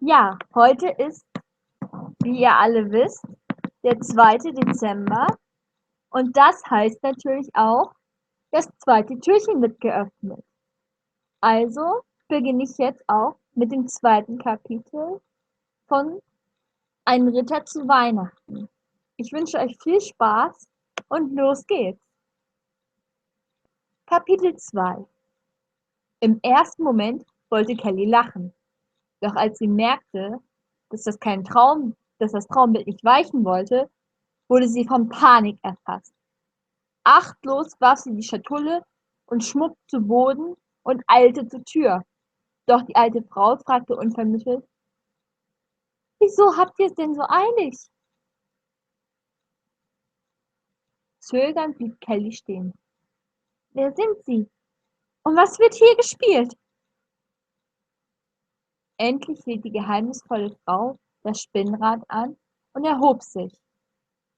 Ja, heute ist, wie ihr alle wisst, der 2. Dezember und das heißt natürlich auch, das zweite Türchen wird geöffnet. Also beginne ich jetzt auch mit dem zweiten Kapitel von Ein Ritter zu Weihnachten. Ich wünsche euch viel Spaß und los geht's. Kapitel 2. Im ersten Moment wollte Kelly lachen, doch als sie merkte, dass das Traumbild nicht weichen wollte, wurde sie von Panik erfasst. Achtlos warf sie die Schatulle und Schmuck zu Boden und eilte zur Tür. Doch die alte Frau fragte unvermittelt: „Wieso habt ihr es denn so eilig?" Zögernd blieb Kelly stehen. „Wer sind Sie? Und was wird hier gespielt?" Endlich hielt die geheimnisvolle Frau das Spinnrad an und erhob sich.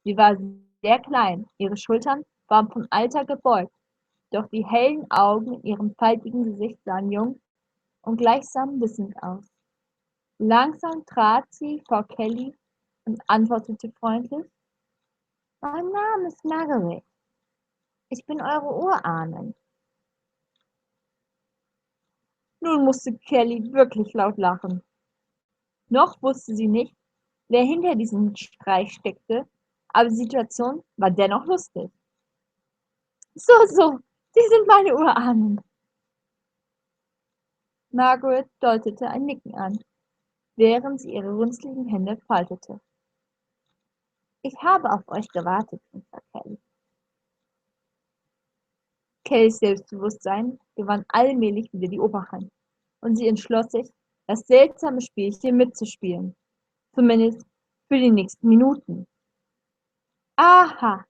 Sie war sehr klein, ihre Schultern waren vom Alter gebeugt, doch die hellen Augen in ihrem faltigen Gesicht sahen jung und gleichsam wissend aus. Langsam trat sie vor Kelly und antwortete freundlich: „Mein Name ist Margaret. Ich bin eure Urahnin." Nun musste Kelly wirklich laut lachen. Noch wusste sie nicht, wer hinter diesem Streich steckte, aber die Situation war dennoch lustig. „So, so, Sie sind meine Urahnin." Margaret deutete ein Nicken an, während sie ihre runzligen Hände faltete. „Ich habe auf euch gewartet, Mr. Kelly." Kellys Selbstbewusstsein gewann allmählich wieder die Oberhand und sie entschloss sich, das seltsame Spielchen mitzuspielen, zumindest für die nächsten Minuten. „Aha,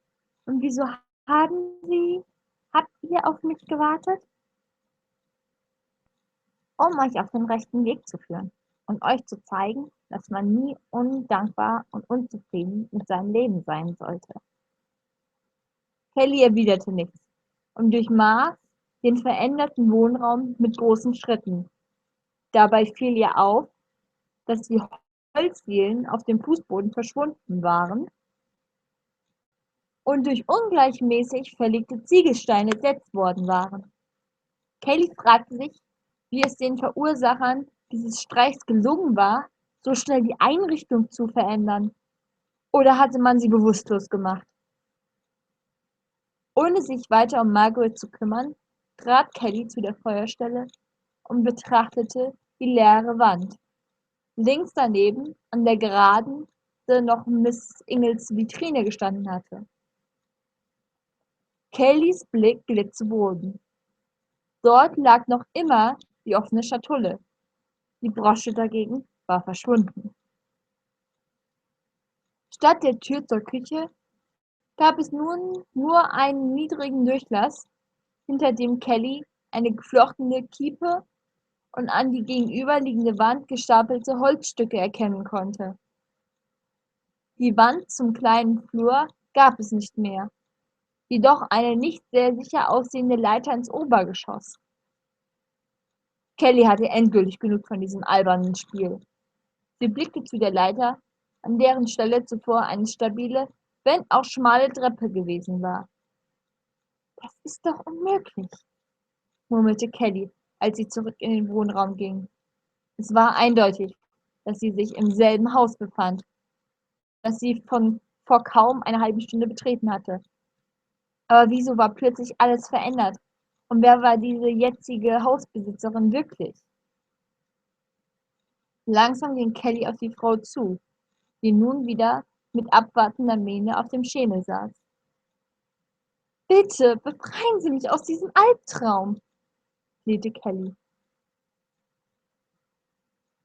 und wieso habt ihr auf mich gewartet?" „Um euch auf den rechten Weg zu führen und euch zu zeigen, dass man nie undankbar und unzufrieden mit seinem Leben sein sollte." Kelly erwiderte nichts und durchmaß den veränderten Wohnraum mit großen Schritten. Dabei fiel ihr auf, dass die Holzdielen auf dem Fußboden verschwunden waren und durch ungleichmäßig verlegte Ziegelsteine ersetzt worden waren. Kelly fragte sich, wie es den Verursachern dieses Streichs gelungen war, so schnell die Einrichtung zu verändern. Oder hatte man sie bewusstlos gemacht? Ohne sich weiter um Margaret zu kümmern, trat Kelly zu der Feuerstelle und betrachtete die leere Wand. Links daneben, an der Geraden, noch Miss Ingels Vitrine gestanden hatte. Kellys Blick glitt zu Boden. Dort lag noch immer die offene Schatulle. Die Brosche dagegen war verschwunden. Statt der Tür zur Küche gab es nun nur einen niedrigen Durchlass, hinter dem Kelly eine geflochtene Kiepe und an die gegenüberliegende Wand gestapelte Holzstücke erkennen konnte. Die Wand zum kleinen Flur gab es nicht mehr, jedoch eine nicht sehr sicher aussehende Leiter ins Obergeschoss. Kelly hatte endgültig genug von diesem albernen Spiel. Sie blickte zu der Leiter, an deren Stelle zuvor eine stabile, wenn auch schmale Treppe gewesen war. „Das ist doch unmöglich", murmelte Kelly, als sie zurück in den Wohnraum ging. Es war eindeutig, dass sie sich im selben Haus befand, das sie vor kaum einer halben Stunde betreten hatte. Aber wieso war plötzlich alles verändert? Und wer war diese jetzige Hausbesitzerin wirklich? Langsam ging Kelly auf die Frau zu, die nun wieder mit abwartender Miene auf dem Schemel saß. „Bitte, befreien Sie mich aus diesem Albtraum", flehte Kelly.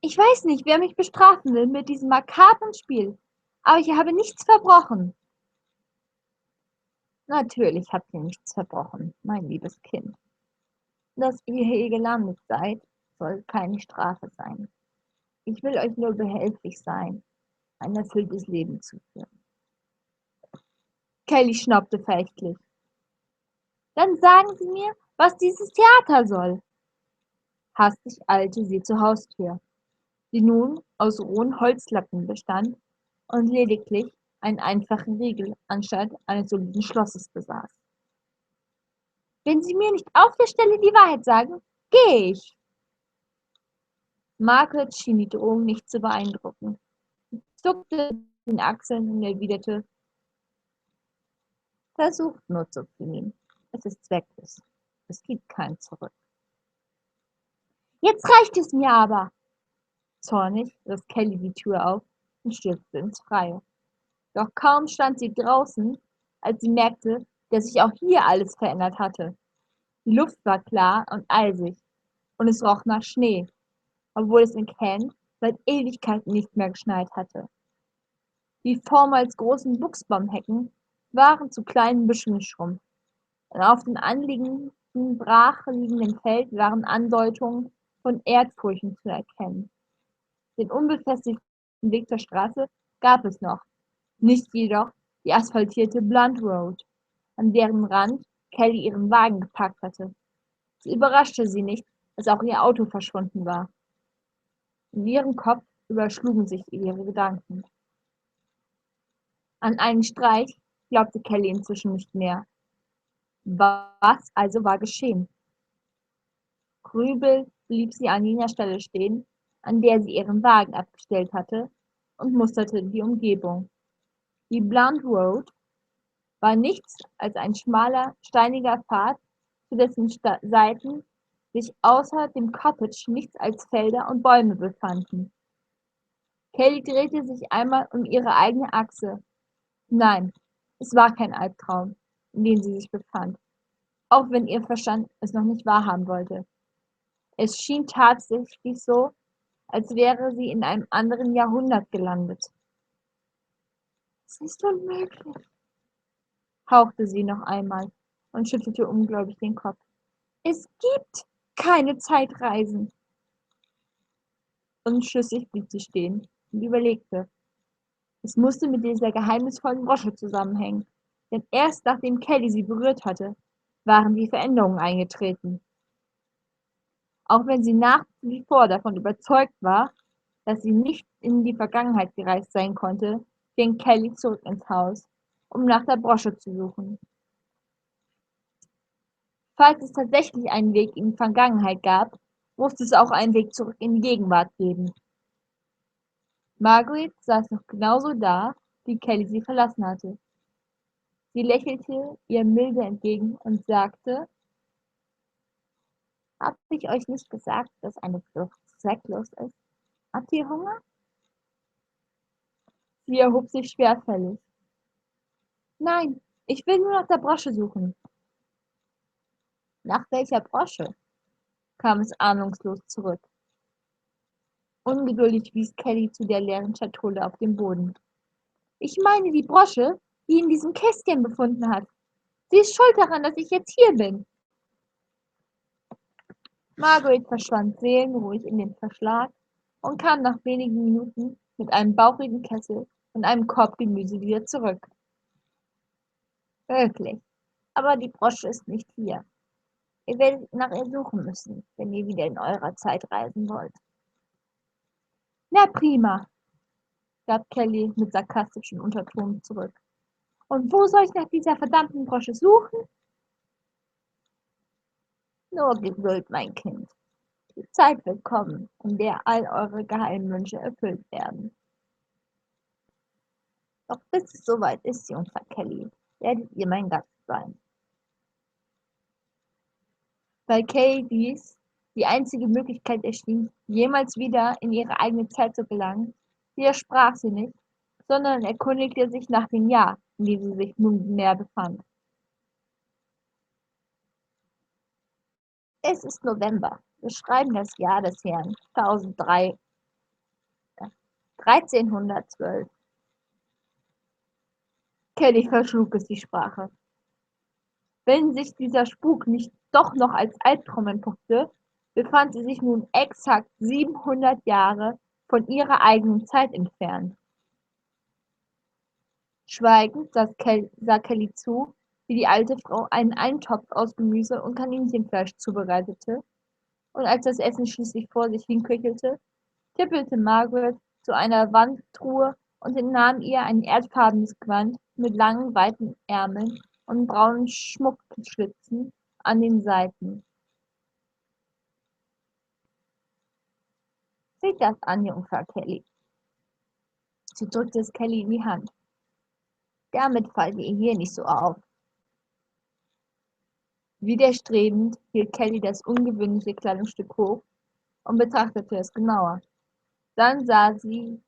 „Ich weiß nicht, wer mich bestrafen will mit diesem makabren Spiel, aber ich habe nichts verbrochen." „Natürlich habt ihr nichts verbrochen, mein liebes Kind. Dass ihr hier gelandet seid, soll keine Strafe sein. Ich will euch nur behilflich sein, ein erfülltes Leben zu führen." Kelly schnaubte verächtlich. „Dann sagen Sie mir, was dieses Theater soll." Hastig eilte sie zur Haustür. die nun aus rohen Holzlatten bestand und lediglich einen einfachen Riegel anstatt eines soliden Schlosses besaß. »Wenn Sie mir nicht auf der Stelle die Wahrheit sagen, gehe ich!« Margaret schien die Drohung nicht zu beeindrucken, zuckte den Achseln und erwiderte: »Versucht nur zu fliehen. Es ist zwecklos. Es gibt kein Zurück.« »Jetzt reicht es mir aber!« Zornig riss Kelly die Tür auf und stürzte ins Freie. Doch kaum stand sie draußen, als sie merkte, dass sich auch hier alles verändert hatte. Die Luft war klar und eisig, und es roch nach Schnee, obwohl es in Cannes seit Ewigkeiten nicht mehr geschneit hatte. Die vormals großen Buchsbaumhecken waren zu kleinen Büschen geschrumpft, und auf dem anliegenden, brach liegenden Feld waren Andeutungen von Erdfurchen zu erkennen. Den unbefestigten Weg zur Straße gab es noch, nicht jedoch die asphaltierte Blunt Road, an deren Rand Kelly ihren Wagen geparkt hatte. Es überraschte sie nicht, dass auch ihr Auto verschwunden war. In ihrem Kopf überschlugen sich ihre Gedanken. An einen Streich glaubte Kelly inzwischen nicht mehr. Was also war geschehen? Grübelnd blieb sie an jener Stelle stehen, an der sie ihren Wagen abgestellt hatte, und musterte die Umgebung. Die Blunt Road war nichts als ein schmaler, steiniger Pfad, zu dessen Seiten sich außer dem Cottage nichts als Felder und Bäume befanden. Kelly drehte sich einmal um ihre eigene Achse. Nein, es war kein Albtraum, in dem sie sich befand, auch wenn ihr Verstand es noch nicht wahrhaben wollte. Es schien tatsächlich so, als wäre sie in einem anderen Jahrhundert gelandet. »Es ist unmöglich«, hauchte sie noch einmal und schüttelte ungläubig den Kopf. »Es gibt keine Zeitreisen!« Unschlüssig blieb sie stehen und überlegte. Es musste mit dieser geheimnisvollen Brosche zusammenhängen, denn erst nachdem Kelly sie berührt hatte, waren die Veränderungen eingetreten. Auch wenn sie nach wie vor davon überzeugt war, dass sie nicht in die Vergangenheit gereist sein konnte, ging Kelly zurück ins Haus, um nach der Brosche zu suchen. Falls es tatsächlich einen Weg in die Vergangenheit gab, musste es auch einen Weg zurück in die Gegenwart geben. Margaret saß noch genauso da, wie Kelly sie verlassen hatte. Sie lächelte ihr milde entgegen und sagte: »Habe ich euch nicht gesagt, dass eine Flucht zwecklos ist? Habt ihr Hunger?« Sie erhob sich schwerfällig. »Nein, ich will nur nach der Brosche suchen.« »Nach welcher Brosche?« kam es ahnungslos zurück. Ungeduldig wies Kelly zu der leeren Schatulle auf dem Boden. »Ich meine die Brosche, die in diesem Kästchen befunden hat. Sie ist schuld daran, dass ich jetzt hier bin.« Margaret verschwand seelenruhig in den Verschlag und kam nach wenigen Minuten mit einem bauchigen Kessel und einem Korb Gemüse wieder zurück. »Wirklich, aber die Brosche ist nicht hier. Ihr werdet nach ihr suchen müssen, wenn ihr wieder in eurer Zeit reisen wollt.« »Na prima«, gab Kelly mit sarkastischen Unterton zurück. »Und wo soll ich nach dieser verdammten Brosche suchen?« »Nur Geduld, mein Kind. Die Zeit wird kommen, in der all eure Geheimwünsche erfüllt werden. Doch bis es soweit ist, Jungfer Kelly, werdet ihr mein Gast sein.« Weil Kelly dies die einzige Möglichkeit erschien, jemals wieder in ihre eigene Zeit zu gelangen, widersprach sie nicht, sondern erkundigte sich nach dem Jahr, in dem sie sich nunmehr befand. »Es ist November. Wir schreiben das Jahr des Herrn 1312. Kelly verschlug es die Sprache. Wenn sich dieser Spuk nicht doch noch als Albtraum entpuppte, befand sie sich nun exakt 700 Jahre von ihrer eigenen Zeit entfernt. Schweigend sah Kelly zu, wie die alte Frau einen Eintopf aus Gemüse und Kaninchenfleisch zubereitete, und als das Essen schließlich vor sich hinköchelte, tippelte Margaret zu einer Wandtruhe und entnahm ihr ein erdfarbenes Gewand mit langen, weiten Ärmeln und braunen Schmuckschlitzen an den Seiten. »Seht das an, Jungfer Kelly.« Sie drückte es Kelly in die Hand. »Damit fallt ihr hier nicht so auf.« Widerstrebend hielt Kelly das ungewöhnliche Kleidungsstück hoch und betrachtete es genauer. Dann sah sie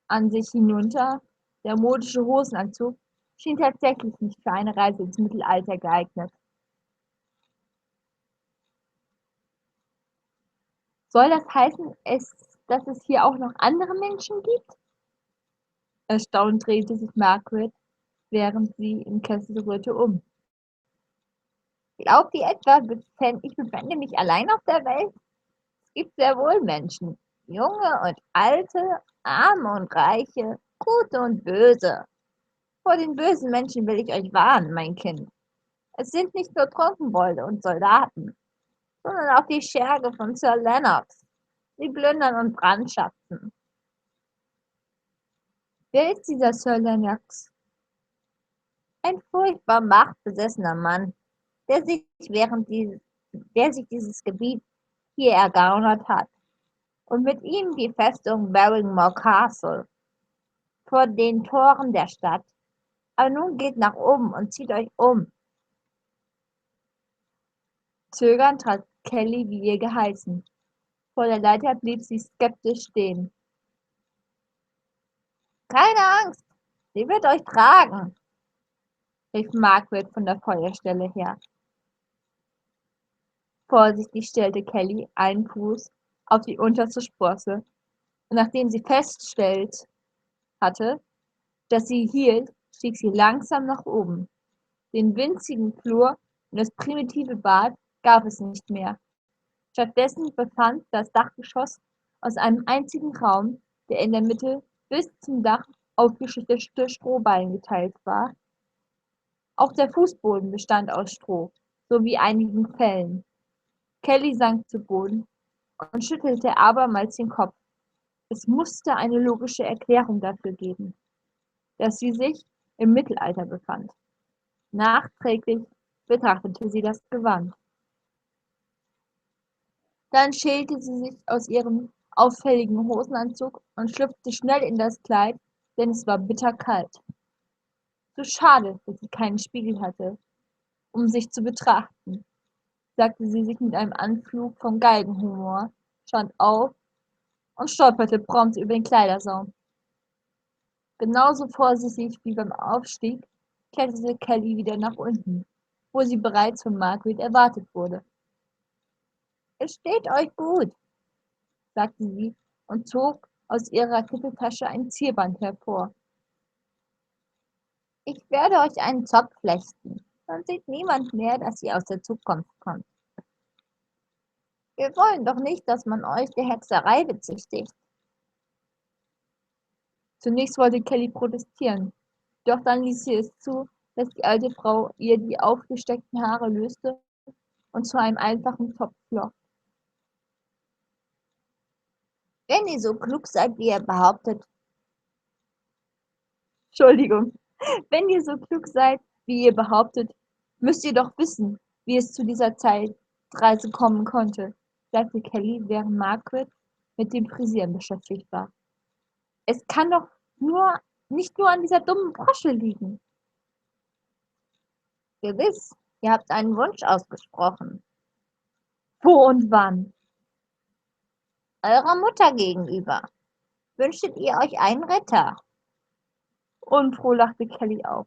an sich hinunter. Der modische Hosenanzug schien tatsächlich nicht für eine Reise ins Mittelalter geeignet. »Soll das heißen, dass es hier auch noch andere Menschen gibt?« Erstaunt drehte sich Margaret, während sie im Kessel rührte, um. »Glaubt ihr etwa, ich befände mich allein auf der Welt? Es gibt sehr wohl Menschen, junge und alte, arme und reiche, gute und böse. Vor den bösen Menschen will ich euch warnen, mein Kind. Es sind nicht nur Trunkenbolde und Soldaten, sondern auch die Scherge von Sir Lennox. Sie plündern und brandschaften.« »Wer ist dieser Sir Lennox?« »Ein furchtbar machtbesessener Mann, der sich, der sich dieses Gebiet hier ergaunert hat, und mit ihm die Festung Barrymore Castle vor den Toren der Stadt. Aber nun geht nach oben und zieht euch um.« Zögernd trat Kelly wie ihr geheißen. Vor der Leiter blieb sie skeptisch stehen. »Keine Angst, sie wird euch tragen«, rief Margaret von der Feuerstelle her. Vorsichtig stellte Kelly einen Fuß auf die unterste Sprosse, und nachdem sie festgestellt hatte, dass sie hielt, stieg sie langsam nach oben. Den winzigen Flur und das primitive Bad gab es nicht mehr. Stattdessen bestand das Dachgeschoss aus einem einzigen Raum, der in der Mitte bis zum Dach aufgeschichtete Strohballen geteilt war. Auch der Fußboden bestand aus Stroh, sowie einigen Fellen. Kelly sank zu Boden und schüttelte abermals den Kopf. Es musste eine logische Erklärung dafür geben, dass sie sich im Mittelalter befand. Nachträglich betrachtete sie das Gewand. Dann schälte sie sich aus ihrem auffälligen Hosenanzug und schlüpfte schnell in das Kleid, denn es war bitterkalt. So schade, dass sie keinen Spiegel hatte, um sich zu betrachten, sagte sie sich mit einem Anflug von Galgenhumor, stand auf und stolperte prompt über den Kleidersaum. Genauso vorsichtig wie beim Aufstieg kletterte Kelly wieder nach unten, wo sie bereits von Margaret erwartet wurde. »Es steht euch gut«, sagte sie und zog aus ihrer Kitteltasche ein Zierband hervor. »Ich werde euch einen Zopf flechten, dann sieht niemand mehr, dass ihr aus der Zukunft kommt. Wir wollen doch nicht, dass man euch der Hexerei bezichtigt.« Zunächst wollte Kelly protestieren, doch dann ließ sie es zu, dass die alte Frau ihr die aufgesteckten Haare löste und zu einem einfachen Zopf flocht. »Wenn ihr so klug seid, wie ihr behauptet, Entschuldigung, wenn ihr so klug seid, wie ihr behauptet, müsst ihr doch wissen, wie es zu dieser Zeitreise kommen konnte«, sagte Kelly, während Margaret mit dem Frisieren beschäftigt war. »Es kann doch nicht nur an dieser dummen Brosche liegen.« »Gewiss, ihr habt einen Wunsch ausgesprochen.« »Wo und wann?« »Eurer Mutter gegenüber. Wünschtet ihr euch einen Retter?« Unfroh lachte Kelly auf.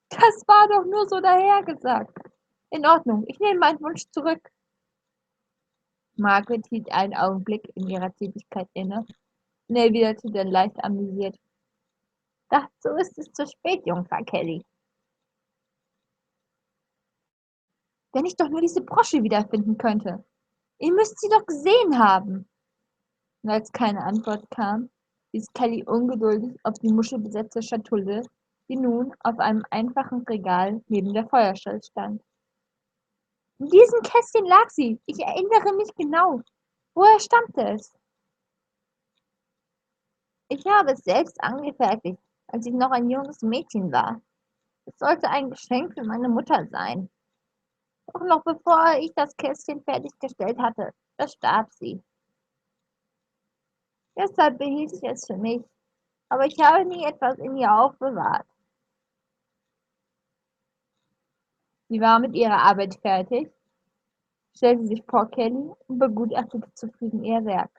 »Das war doch nur so dahergesagt. In Ordnung, ich nehme meinen Wunsch zurück.« Margaret hielt einen Augenblick in ihrer Tätigkeit inne und erwiderte dann leicht amüsiert. »Dazu ist es zu spät, Jungfer Kelly.« »Wenn ich doch nur diese Brosche wiederfinden könnte! Ihr müsst sie doch gesehen haben!« Und als keine Antwort kam, wies Kelly ungeduldig auf die muschelbesetzte Schatulle, die nun auf einem einfachen Regal neben der Feuerstelle stand. »In diesem Kästchen lag sie, ich erinnere mich genau. Woher stammte es?« Ich habe es selbst angefertigt, als ich noch ein junges Mädchen war. Es sollte ein Geschenk für meine Mutter sein. Doch noch bevor ich das Kästchen fertiggestellt hatte, verstarb sie. Deshalb behielt ich es für mich, aber ich habe nie etwas in ihr aufbewahrt. Sie war mit ihrer Arbeit fertig, stellte sich vor Kelly und begutachtete zufrieden ihr Werk.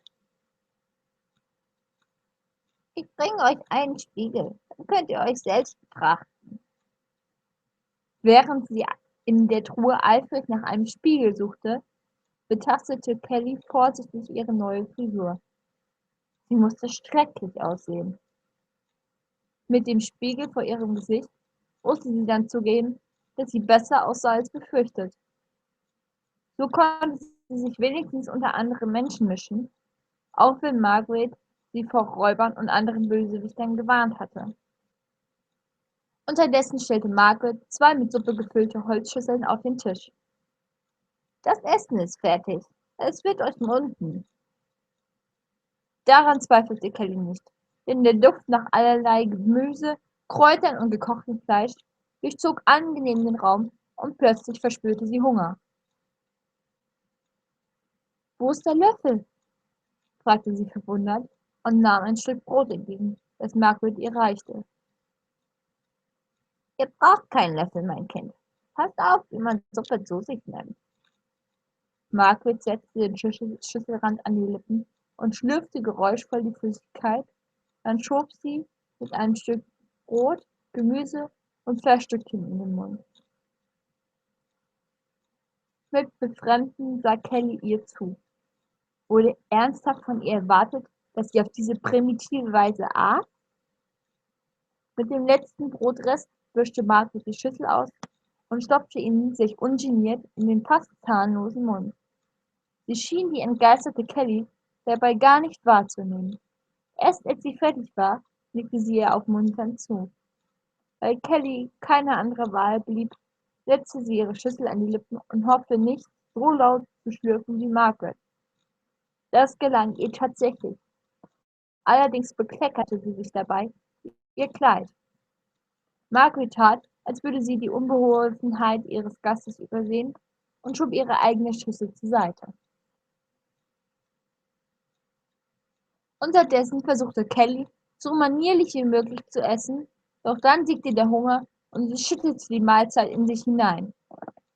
Ich bringe euch einen Spiegel, dann könnt ihr euch selbst betrachten. Während sie in der Truhe eifrig nach einem Spiegel suchte, betastete Kelly vorsichtig ihre neue Frisur. Sie musste schrecklich aussehen. Mit dem Spiegel vor ihrem Gesicht musste sie dann zugeben, dass sie besser aussah als befürchtet. So konnte sie sich wenigstens unter andere Menschen mischen, auch wenn Margaret sie vor Räubern und anderen Bösewichtern gewarnt hatte. Unterdessen stellte Margaret zwei mit Suppe gefüllte Holzschüsseln auf den Tisch. Das Essen ist fertig. Es wird euch munden. Daran zweifelte Kelly nicht, denn der Duft nach allerlei Gemüse, Kräutern und gekochtem Fleisch durchzog angenehm den Raum und plötzlich verspürte sie Hunger. »Wo ist der Löffel?« fragte sie verwundert und nahm ein Stück Brot entgegen, das Margaret ihr reichte. »Ihr braucht keinen Löffel, mein Kind. Passt auf, wie man Suppe zu sich nimmt.« Margaret setzte den Schüsselrand an die Lippen und schlürfte geräuschvoll die Flüssigkeit, dann schob sie mit einem Stück Brot, Gemüse und Fleischstückchen in den Mund. Mit Befremden sah Kelly ihr zu. Wurde ernsthaft von ihr erwartet, dass sie auf diese primitive Weise aß? Mit dem letzten Brotrest wischte Margaret die Schüssel aus und stopfte ihn sich ungeniert in den fast zahnlosen Mund. Sie schien die entgeisterte Kelly dabei gar nicht wahrzunehmen. Erst als sie fertig war, nickte sie ihr aufmunternd zu. Weil Kelly keine andere Wahl blieb, setzte sie ihre Schüssel an die Lippen und hoffte nicht, so laut zu schlürfen wie Margaret. Das gelang ihr tatsächlich. Allerdings bekleckerte sie sich dabei ihr Kleid. Margaret tat, als würde sie die Unbeholfenheit ihres Gastes übersehen und schob ihre eigene Schüssel zur Seite. Unterdessen versuchte Kelly, so manierlich wie möglich zu essen, doch dann siegte der Hunger und sie schüttelte die Mahlzeit in sich hinein.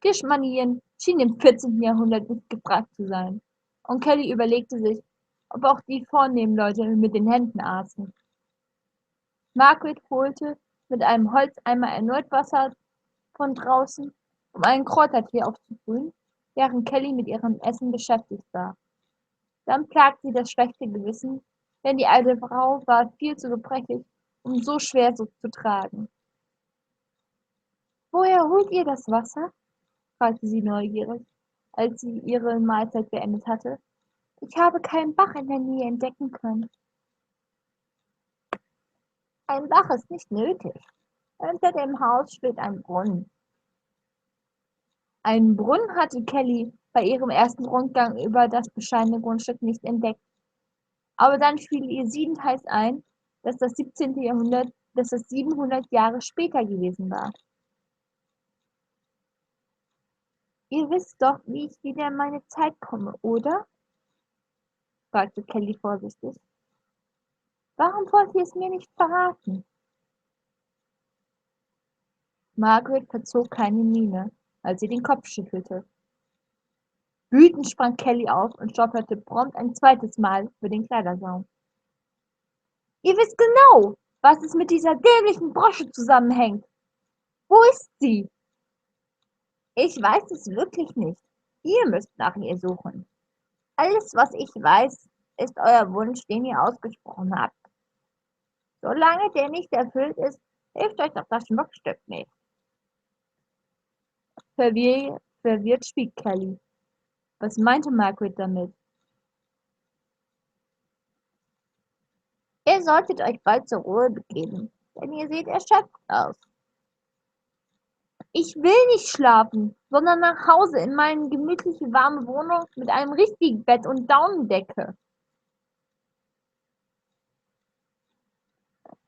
Tischmanieren schienen im 14. Jahrhundert nicht gefragt zu sein, und Kelly überlegte sich, ob auch die vornehmen Leute mit den Händen aßen. Margaret holte mit einem Holzeimer erneut Wasser von draußen, um einen Kräutertee aufzubrühen, während Kelly mit ihrem Essen beschäftigt war. Dann plagte sie das schlechte Gewissen, denn die alte Frau war viel zu gebrechlich, um so schwer so zu tragen. »Woher holt ihr das Wasser?« fragte sie neugierig, als sie ihre Mahlzeit beendet hatte. »Ich habe keinen Bach in der Nähe entdecken können.« »Ein Bach ist nicht nötig. Hinter dem Haus steht ein Brunnen.« Einen Brunnen hatte Kelly bei ihrem ersten Rundgang über das bescheidene Grundstück nicht entdeckt. Aber dann fiel ihr siedend heiß ein, dass das 17. Jahrhundert, dass das 700 Jahre später gewesen war. »Ihr wisst doch, wie ich wieder in meine Zeit komme, oder?« fragte Kelly vorsichtig. »Warum wollt ihr es mir nicht verraten?« Margaret verzog keine Miene, als sie den Kopf schüttelte. Wütend sprang Kelly auf und stolperte prompt ein zweites Mal über den Kleidersaum. »Ihr wisst genau, was es mit dieser dämlichen Brosche zusammenhängt. Wo ist sie?« »Ich weiß es wirklich nicht. Ihr müsst nach ihr suchen. Alles, was ich weiß, ist euer Wunsch, den ihr ausgesprochen habt. Solange der nicht erfüllt ist, hilft euch doch das Schmuckstück nicht.« Verwirrt schwieg Kelly. Was meinte Margaret damit? »Ihr solltet euch bald zur Ruhe begeben, denn ihr seht erschöpft aus.« »Ich will nicht schlafen, sondern nach Hause in meine gemütliche, warme Wohnung mit einem richtigen Bett und Daunendecke.«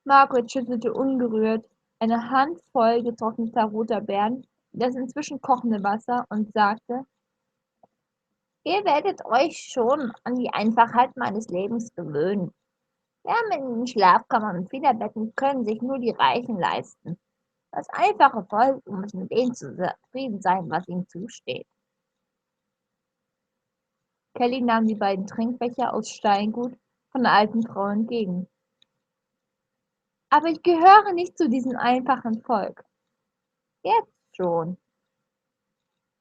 Margaret schüttelte ungerührt eine Handvoll getrockneter roter Beeren in das inzwischen kochende Wasser und sagte: „Ihr werdet euch schon an die Einfachheit meines Lebens gewöhnen. Wärme Schlafkammern und Federbetten können sich nur die Reichen leisten. Das einfache Volk muss mit dem zufrieden sein, was ihm zusteht.“ Kelly nahm die beiden Trinkbecher aus Steingut von der alten Frau entgegen. „Aber ich gehöre nicht zu diesem einfachen Volk.“ „Jetzt schon.“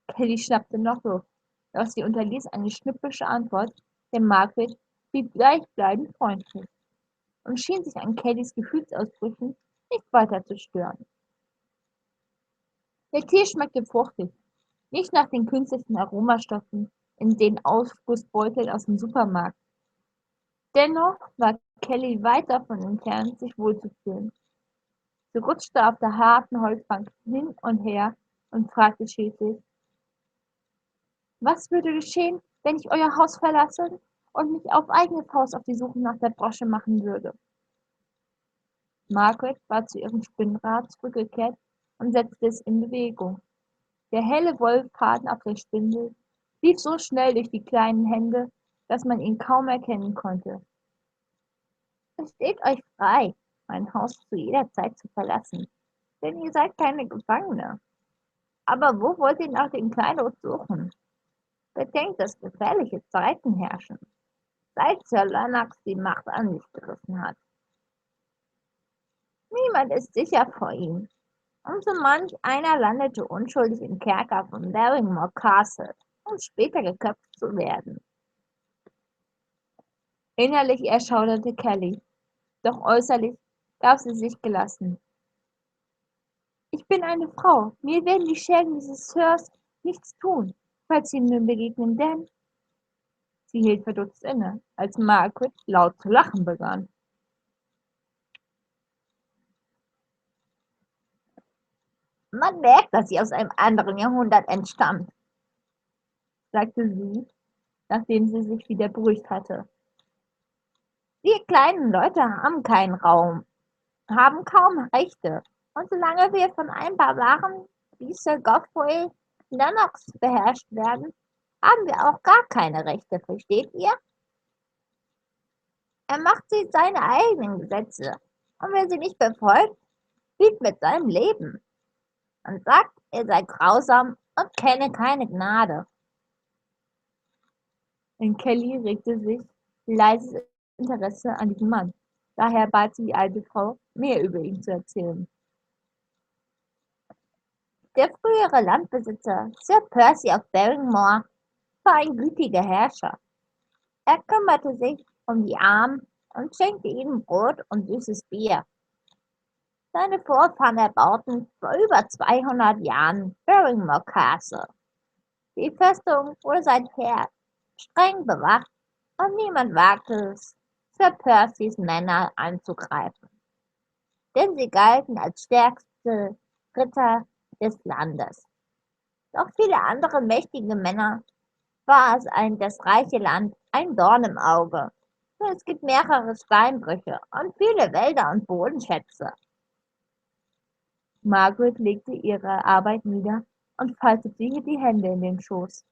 Kelly schnappte noch Luft, doch sie unterließ eine schnippische Antwort, denn Margaret blieb gleichbleibend freundlich und schien sich an Kellys Gefühlsausbrüchen nicht weiter zu stören. Der Tee schmeckte fruchtig, nicht nach den künstlichen Aromastoffen in den Aufgussbeuteln aus dem Supermarkt. Dennoch war Kelly weit davon entfernt, sich wohlzufühlen. Sie rutschte auf der harten Holzbank hin und her und fragte schließlich: „Was würde geschehen, wenn ich euer Haus verlasse und mich auf eigene Faust auf die Suche nach der Brosche machen würde?“ Margaret war zu ihrem Spinnrad zurückgekehrt und setzte es in Bewegung. Der helle Wollfaden auf der Spindel lief so schnell durch die kleinen Hände, dass man ihn kaum erkennen konnte. „Es steht euch frei, mein Haus zu jeder Zeit zu verlassen, denn ihr seid keine Gefangene. Aber wo wollt ihr nach dem Kleinod suchen? Bedenkt, dass gefährliche Zeiten herrschen, seit Sir Lennox die Macht an sich gerissen hat. Niemand ist sicher vor ihm, und so manch einer landete unschuldig im Kerker von Barrymore Castle, um später geköpft zu werden.“ Innerlich erschauderte Kelly, doch äußerlich gab sie sich gelassen. „Ich bin eine Frau, mir werden die Schergen dieses Sirs nichts tun, falls sie mir begegnen, denn…“ Sie hielt verdutzt inne, als Margaret laut zu lachen begann. „Man merkt, dass sie aus einem anderen Jahrhundert entstammt“, sagte sie, nachdem sie sich wieder beruhigt hatte. „Wir kleinen Leute haben keinen Raum, haben kaum Rechte, und solange wir von ein paar Waren wie Sir Godfrey Lennox beherrscht werden, haben wir auch gar keine Rechte, versteht ihr? Er macht sich seine eigenen Gesetze, und wer sie nicht befolgt, spielt mit seinem Leben und sagt, er sei grausam und kenne keine Gnade.“ In Kelly regte sich leises Interesse an diesem Mann. Daher bat sie die alte Frau, mehr über ihn zu erzählen. Der frühere Landbesitzer Sir Percy of Barrymore war ein gütiger Herrscher. Er kümmerte sich um die Armen und schenkte ihnen Brot und süßes Bier. Seine Vorfahren erbauten vor über 200 Jahren Barrymore Castle. Die Festung wurde seither streng bewacht und niemand wagte es, Sir Percys Männer anzugreifen, denn sie galten als stärkste Ritter des Landes. Doch viele andere mächtige Männer war das reiche Land ein Dorn im Auge. Es gibt mehrere Steinbrüche und viele Wälder und Bodenschätze. Margaret legte ihre Arbeit nieder und faltete die Hände in den Schoß.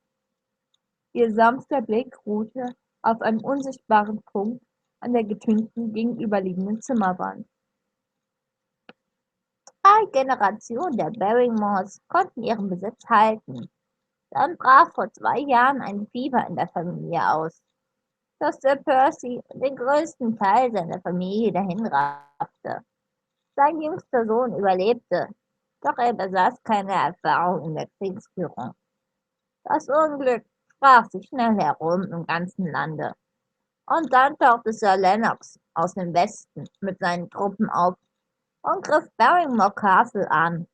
Ihr sanfter Blick ruhte auf einem unsichtbaren Punkt an der getünchten gegenüberliegenden Zimmerwand. 3 Generationen der Barrymores konnten ihren Besitz halten. Dann brach vor 2 Jahren ein Fieber in der Familie aus, das Sir Percy den größten Teil seiner Familie dahinraffte. Sein jüngster Sohn überlebte, doch er besaß keine Erfahrung in der Kriegsführung. Das Unglück sprach sich schnell herum im ganzen Lande. Und dann tauchte Sir Lennox aus dem Westen mit seinen Truppen auf und griff Barrymore Castle an.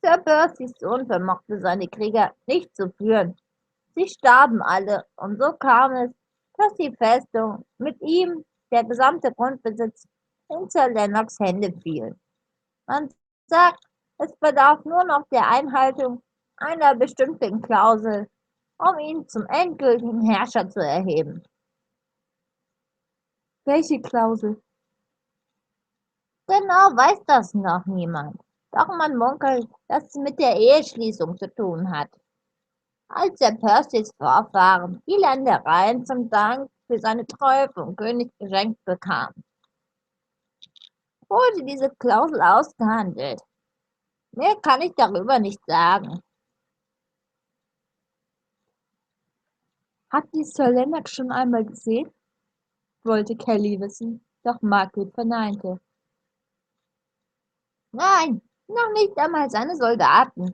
Sir Percys Sohn vermochte seine Krieger nicht zu führen. Sie starben alle, und so kam es, dass die Festung, mit ihm der gesamte Grundbesitz, in Sir Lennox Hände fiel. Man sagt, es bedarf nur noch der Einhaltung einer bestimmten Klausel, um ihn zum endgültigen Herrscher zu erheben. Welche Klausel? Genau weiß das noch niemand. Doch man munkelt, dass es mit der Eheschließung zu tun hat. Als der Percys Vorfahren die Ländereien zum Dank für seine Treue vom König geschenkt bekam, wurde diese Klausel ausgehandelt. Mehr kann ich darüber nicht sagen. Habt ihr Sir Leonard schon einmal gesehen? Wollte Kelly wissen, doch Margaret verneinte. Nein, noch nicht einmal seine Soldaten.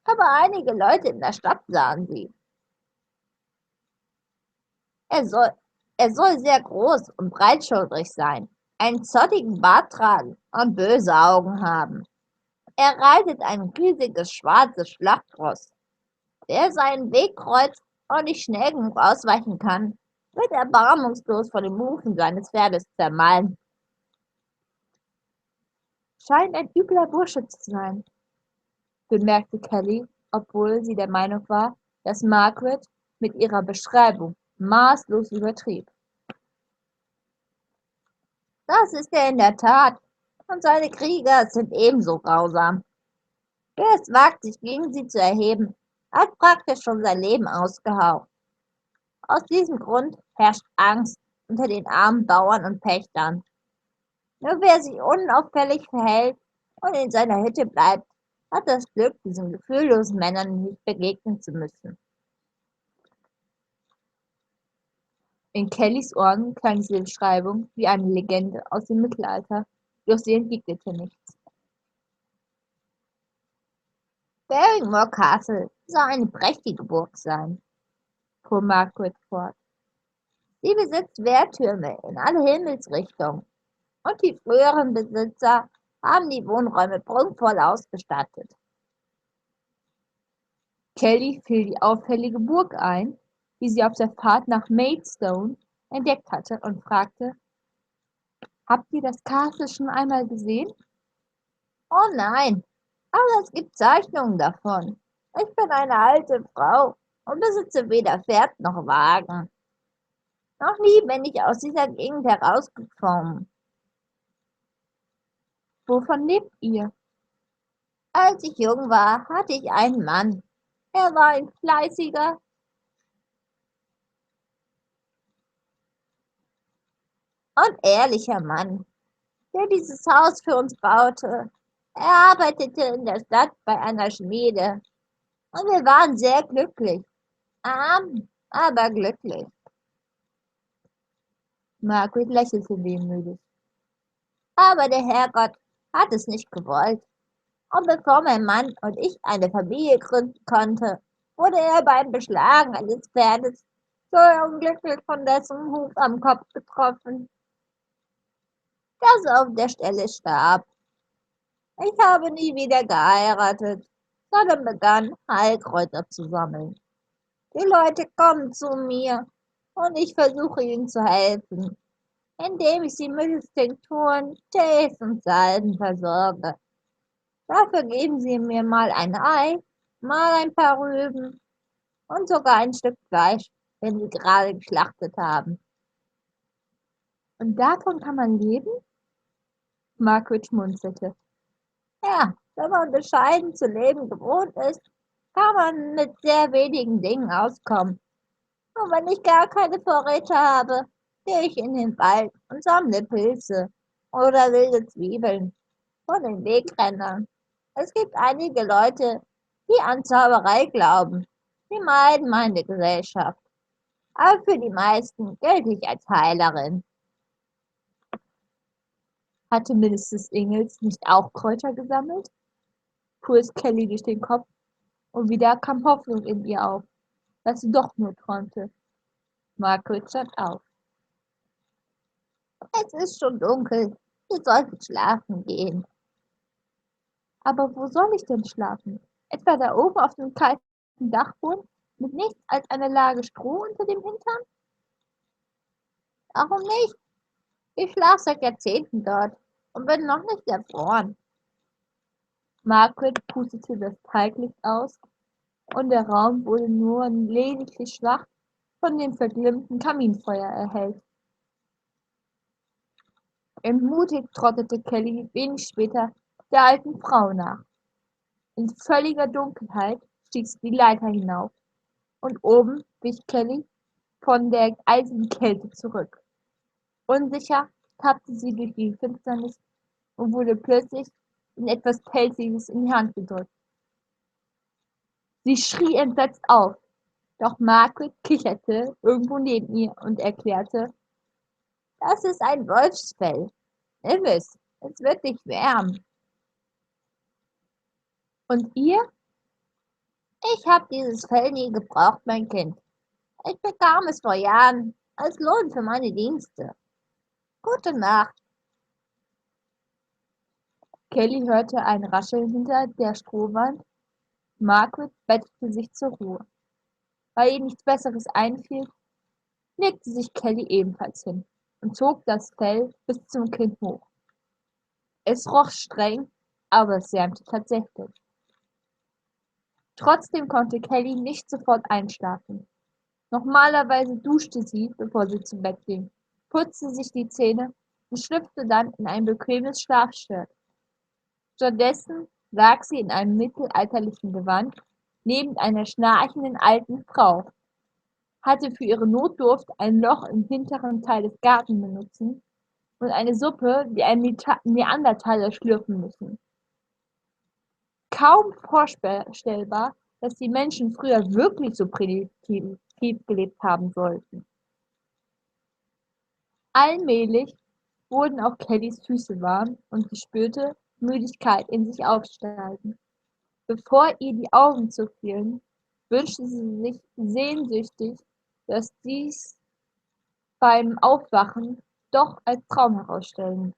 Aber einige Leute in der Stadt sahen sie. Er soll, er soll sehr groß und breitschultrig sein, einen zottigen Bart tragen und böse Augen haben. Er reitet ein riesiges schwarzes Schlachtross. Wer seinen Weg kreuzt und nicht schnell genug ausweichen kann, wird erbarmungslos von den Hufen seines Pferdes zermalmt. Scheint ein übler Bursche zu sein, bemerkte Kelly, obwohl sie der Meinung war, dass Margaret mit ihrer Beschreibung maßlos übertrieb. Das ist er in der Tat, und seine Krieger sind ebenso grausam. Wer es wagt, sich gegen sie zu erheben, hat praktisch schon sein Leben ausgehaucht. Aus diesem Grund herrscht Angst unter den armen Bauern und Pächtern. Nur wer sich unauffällig verhält und in seiner Hütte bleibt, hat das Glück, diesen gefühllosen Männern nicht begegnen zu müssen. In Kellys Ohren klang diese Beschreibung wie eine Legende aus dem Mittelalter, doch sie entgegnete nichts. Barrymore Castle soll eine prächtige Burg sein, Fuhr Margaret fort. sie besitzt Wehrtürme in alle Himmelsrichtungen und die früheren Besitzer haben die Wohnräume prunkvoll ausgestattet. Kelly fiel die auffällige Burg ein, die sie auf der Fahrt nach Maidstone entdeckt hatte, und fragte: Habt ihr das Castle schon einmal gesehen? Oh nein, aber es gibt Zeichnungen davon. Ich bin eine alte Frau und besitze weder Pferd noch Wagen. Noch nie bin ich aus dieser Gegend herausgekommen. Wovon lebt ihr? Als ich jung war, hatte ich einen Mann. Er war ein fleißiger und ehrlicher Mann, der dieses Haus für uns baute. Er arbeitete in der Stadt bei einer Schmiede und wir waren sehr glücklich. Arm, aber glücklich. Margaret lächelte wehmütig. Aber der Herrgott hat es nicht gewollt. Und bevor mein Mann und ich eine Familie gründen konnte, wurde er beim Beschlagen eines Pferdes so unglücklich von dessen Huf am Kopf getroffen, dass er auf der Stelle starb. Ich habe nie wieder geheiratet, sondern begann, Heilkräuter zu sammeln. Die Leute kommen zu mir und ich versuche ihnen zu helfen, indem ich sie mittels Tinkturen, Tees und Salben versorge. Dafür geben sie mir mal ein Ei, mal ein paar Rüben und sogar ein Stück Fleisch, wenn sie gerade geschlachtet haben. Und davon kann man leben? Margaret schmunzelte. Ja, wenn man bescheiden zu leben gewohnt ist, kann man mit sehr wenigen Dingen auskommen. Und wenn ich gar keine Vorräte habe, gehe ich in den Wald und sammle Pilze oder wilde Zwiebeln von den Wegrennern. Es gibt einige Leute, die an Zauberei glauben. Die meiden meine Gesellschaft. Aber für die meisten gelte ich als Heilerin. Hatte Mrs. Ingels nicht auch Kräuter gesammelt? Fuhr es Kelly durch den Kopf, und wieder kam Hoffnung in ihr auf, dass sie doch nur träumte. Margaret stand auf. Es ist schon dunkel. Wir sollten schlafen gehen. Aber wo soll ich denn schlafen? Etwa da oben auf dem kalten Dachboden mit nichts als einer Lage Stroh unter dem Hintern? Warum nicht? Ich schlafe seit Jahrzehnten dort und bin noch nicht erfroren. Margaret pustete das Talglicht aus, und der Raum wurde nur lediglich schwach von dem verglimmten Kaminfeuer erhellt. Entmutigt trottete Kelly wenig später der alten Frau nach. In völliger Dunkelheit stieg sie die Leiter hinauf, und oben wich Kelly von der eisigen Kälte zurück. Unsicher tappte sie durch die Finsternis und wurde plötzlich in etwas Pelziges in die Hand gedrückt. Sie schrie entsetzt auf, doch Margaret kicherte irgendwo neben ihr und erklärte: Das ist ein Wolfsfell. Nimm es. Es wird dich wärmen. Und ihr? Ich habe dieses Fell nie gebraucht, mein Kind. Ich bekam es vor Jahren als Lohn für meine Dienste. Gute Nacht. Kelly hörte ein Rascheln hinter der Strohwand. Margaret bettete sich zur Ruhe. Weil ihr nichts Besseres einfiel, legte sich Kelly ebenfalls hin und zog das Fell bis zum Kinn hoch. Es roch streng, aber es wärmte tatsächlich. Trotzdem konnte Kelly nicht sofort einschlafen. Normalerweise duschte sie, bevor sie zu Bett ging, putzte sich die Zähne und schlüpfte dann in ein bequemes Schlafshirt. Stattdessen lag sie in einem mittelalterlichen Gewand neben einer schnarchenden alten Frau, hatte für ihre Notdurft ein Loch im hinteren Teil des Gartens benutzen und eine Suppe wie ein Neandertaler schlürfen müssen. Kaum vorstellbar, dass die Menschen früher wirklich so primitiv gelebt haben sollten. Allmählich wurden auch Kellys Füße warm und sie spürte Müdigkeit in sich aufsteigen. Bevor ihr die Augen zufielen, wünschte sie sich sehnsüchtig, dass dies beim Aufwachen doch als Traum herausstellen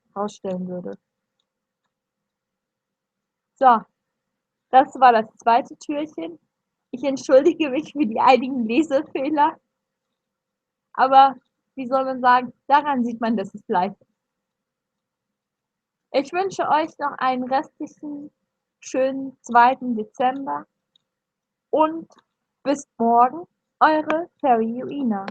würde. So, das war das zweite Türchen. Ich entschuldige mich für die einigen Lesefehler, aber wie soll man sagen, daran sieht man, dass es live ist. Ich wünsche euch noch einen restlichen schönen 2. Dezember und bis morgen, eure Fairy Juina.